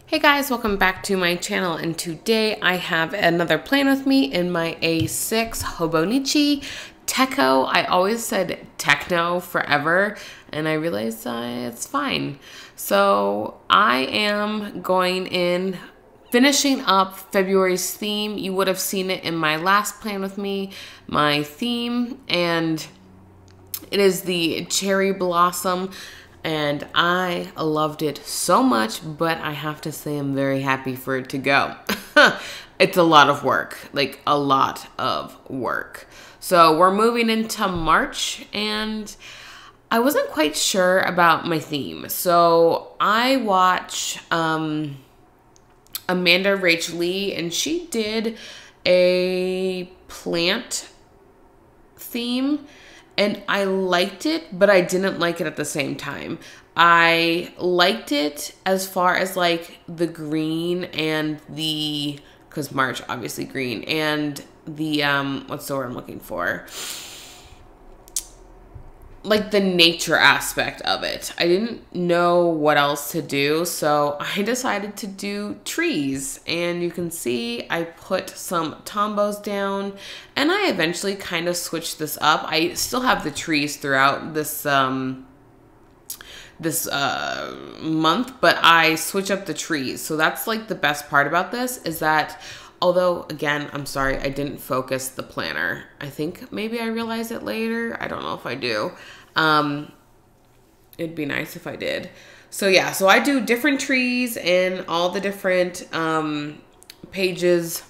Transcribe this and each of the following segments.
Hey guys, welcome back to my channel, and today I have another plan with me in my A6 Hobonichi Techo. I always said techno forever and I realized it's fine. So I am going in, finishing up February's theme. You would have seen it in my last plan with me, my theme, and it is the cherry blossom. And I loved it so much, but I have to say I'm very happy for it to go. It's a lot of work, like a lot of work. So we're moving into March and I wasn't quite sure about my theme. So I watch Amanda Rach Lee, and she did a plant theme. And I liked it, but I didn't like it at the same time. I liked it as far as like the green and the, because March obviously green, and the, what's the word I'm looking for? Like the nature aspect of it. I didn't know what else to do, so I decided to do trees. And you can see I put some tombos down, and I eventually kind of switched this up. I still have the trees throughout this month, but I switch up the trees. So that's like the best part about this, is that although, again, I'm sorry, I didn't focus the planner. I think maybe I realized it later. I don't know if I do. It'd be nice if I did. So yeah, so I do different trees in all the different pages.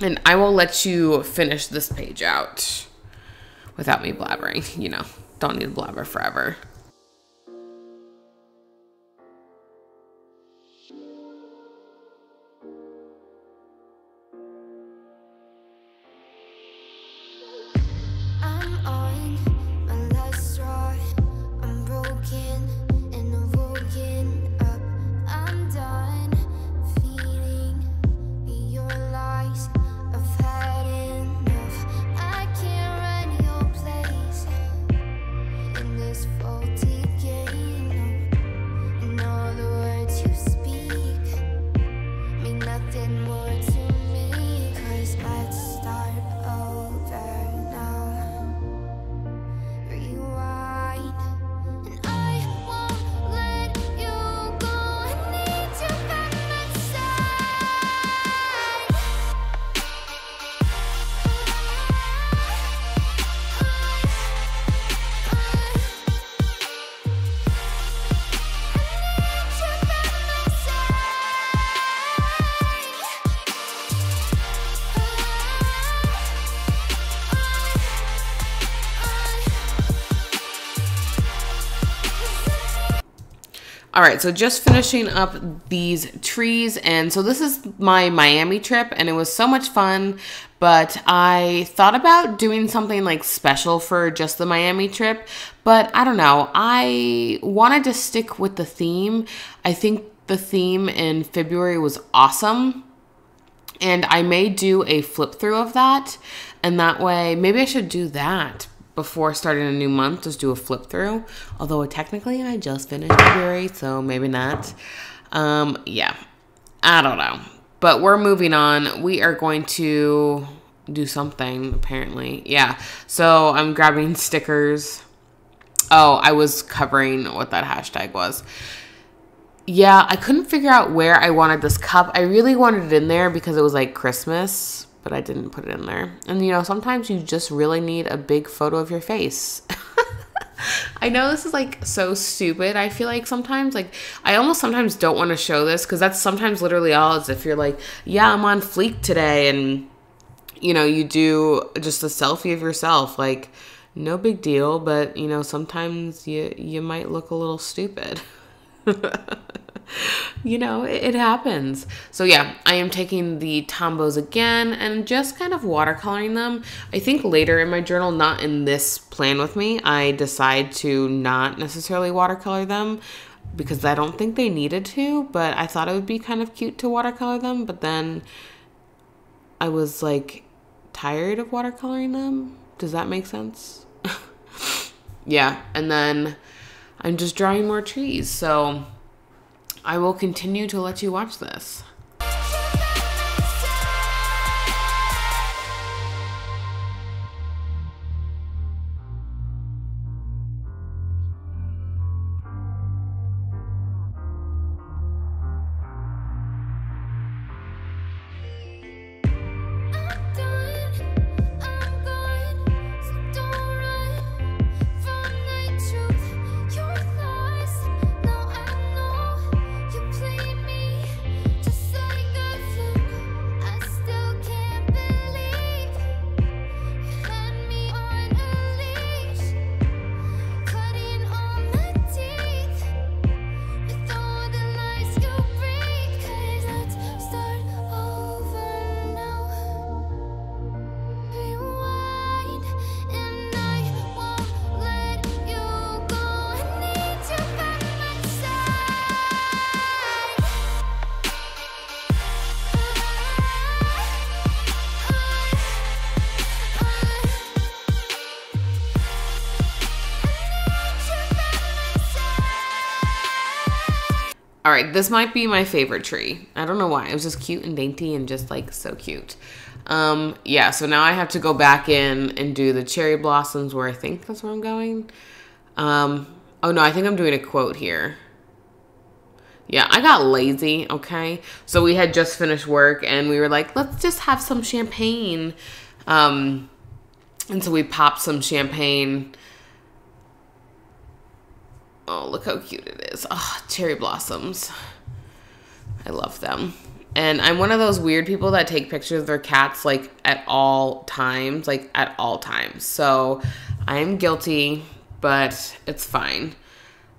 And I will let you finish this page out without me blabbering. You know, don't need to blabber forever. All right, so just finishing up these trees. And so this is my Miami trip, and it was so much fun, but I thought about doing something like special for just the Miami trip, but I don't know. I wanted to stick with the theme. I think the theme in February was awesome, and I may do a flip through of that, and that way, maybe I should do that before starting a new month, just do a flip through. Although technically I just finished February, so maybe not. Yeah, I don't know. But we're moving on. We are going to do something, apparently. Yeah, so I'm grabbing stickers. Oh, I was covering what that hashtag was. Yeah, I couldn't figure out where I wanted this cup. I really wanted it in there because it was like Christmas, but I didn't put it in there. And you know, sometimes you just really need a big photo of your face. I know this is like so stupid. I feel like sometimes, like, I almost sometimes don't want to show this, because that's sometimes literally all. Is if you're like, yeah, I'm on fleek today, and you know, you do just a selfie of yourself, like, no big deal, but you know, sometimes you might look a little stupid. You know, it happens. So yeah, I am taking the tombos again and just kind of watercoloring them. I think later in my journal, not in this plan with me, I decide to not necessarily watercolor them because I don't think they needed to, but I thought it would be kind of cute to watercolor them. But then I was like tired of watercoloring them. Does that make sense? Yeah, and then I'm just drawing more trees. So I will continue to let you watch this. All right, this might be my favorite tree. I don't know why. It was just cute and dainty and just like so cute. Yeah, so now I have to go back in and do the cherry blossoms where I think that's where I'm going. Oh no, I think I'm doing a quote here. Yeah, I got lazy, okay? So we had just finished work and we were like, let's just have some champagne. And so we popped some champagne. Oh, look how cute it is. Oh, cherry blossoms. I love them. And I'm one of those weird people that take pictures of their cats like at all times. Like at all times. So I am guilty, but it's fine.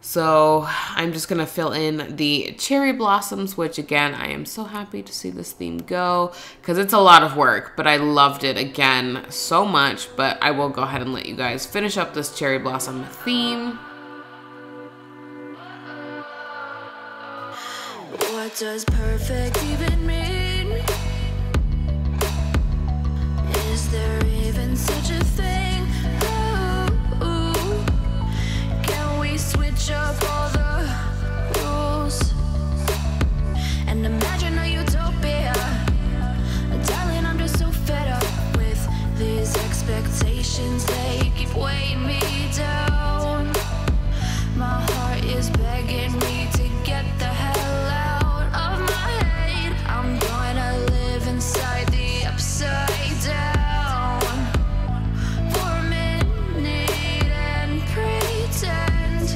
So I'm just going to fill in the cherry blossoms, which again, I am so happy to see this theme go because it's a lot of work, but I loved it again so much. But I will go ahead and let you guys finish up this cherry blossom theme. What does perfect even mean? Is there even such a thing? Ooh, can we switch up all the rules and imagine a utopia? Darling, I'm just so fed up with these expectations. They keep weighing me down. My heart is begging me to get the hell out. I'm gonna live inside the upside down for a minute and pretend,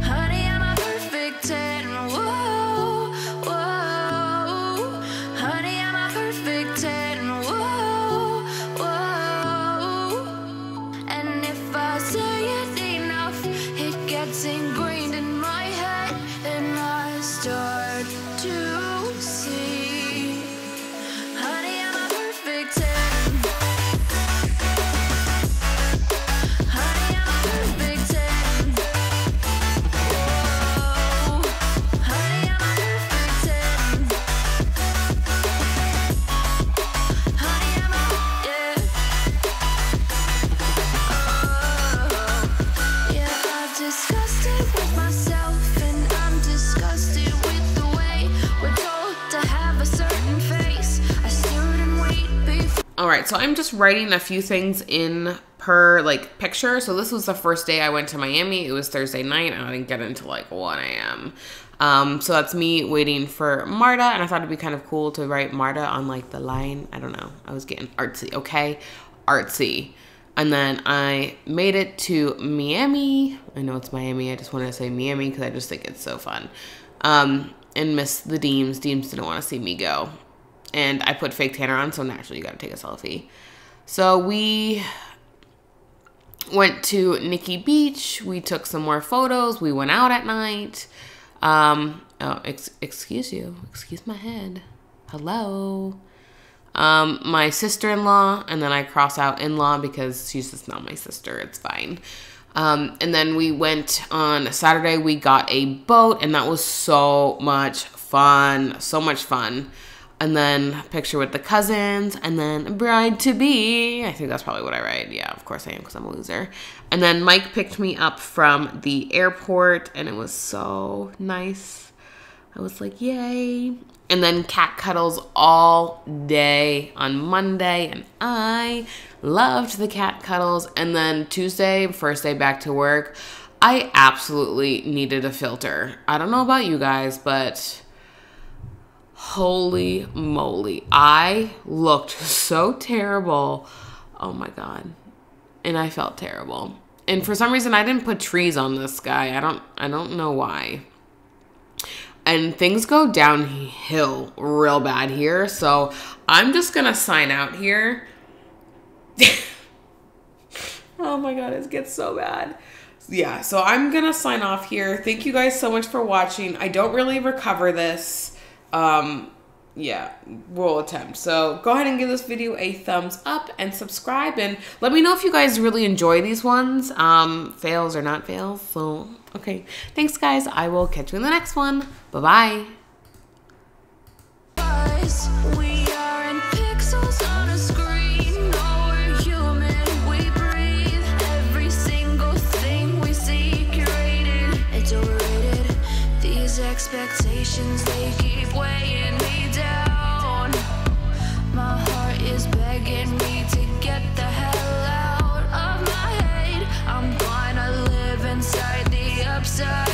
honey, I'm a perfect 10. Whoa, whoa, honey, I'm a perfect 10. Whoa, whoa, and if I say it enough, it gets ingrained in my head, and I start to see, honey, I'm a perfect 10. Honey, I'm a perfect 10. Whoa, honey, I'm a perfect 10. Honey, I'm a, yeah. Oh, yeah, I've discussed it with myself, and I'm disgusted with the way we're told to have a certain face. I stood and wait before. All right, so I'm just writing a few things in per like picture. So this was the first day I went to Miami. It was Thursday night and I didn't get until like 1 a.m. So that's me waiting for Marta, and I thought it'd be kind of cool to write Marta on like the line. I don't know. I was getting artsy, okay? Artsy. And then I made it to Miami. I know it's Miami. I just want to say Miami because I just think it's so fun. And miss the Deems. Deems didn't want to see me go. And I put fake tanner on, so naturally you got to take a selfie. So we went to Nikki Beach. We took some more photos. We went out at night. Oh, excuse you. Excuse my head. Hello. My sister-in-law, and then I cross out in-law because she's just not my sister. It's fine. And then we went on Saturday. We got a boat, and that was so much fun. So much fun. And then picture with the cousins, and then bride-to-be. I think that's probably what I write. Yeah, of course I am because I'm a loser. And then Mike picked me up from the airport, and it was so nice. I was like, yay. And then cat cuddles all day on Monday, and I loved the cat cuddles. And then Tuesday, first day back to work, I absolutely needed a filter. I don't know about you guys, but holy moly, I looked so terrible. Oh my God. And I felt terrible. And for some reason I didn't put trees on this guy. I don't know why. And things go downhill real bad here. So I'm just gonna sign out here. Oh my God, it gets so bad. Yeah, so I'm gonna sign off here. Thank you guys so much for watching. I don't really recover this. Yeah, we'll attempt. So go ahead and give this video a thumbs up and subscribe, and let me know if you guys really enjoy these ones, fails or not fails. So, okay. Thanks guys. I will catch you in the next one. Bye-bye. We are in pixels on a screen. No, we're human, we breathe. Every single thing we see curated. It's overrated. These expectations, they keep weighing me down. My heart is begging me to get the hell out of my head. I'm gonna live inside the upside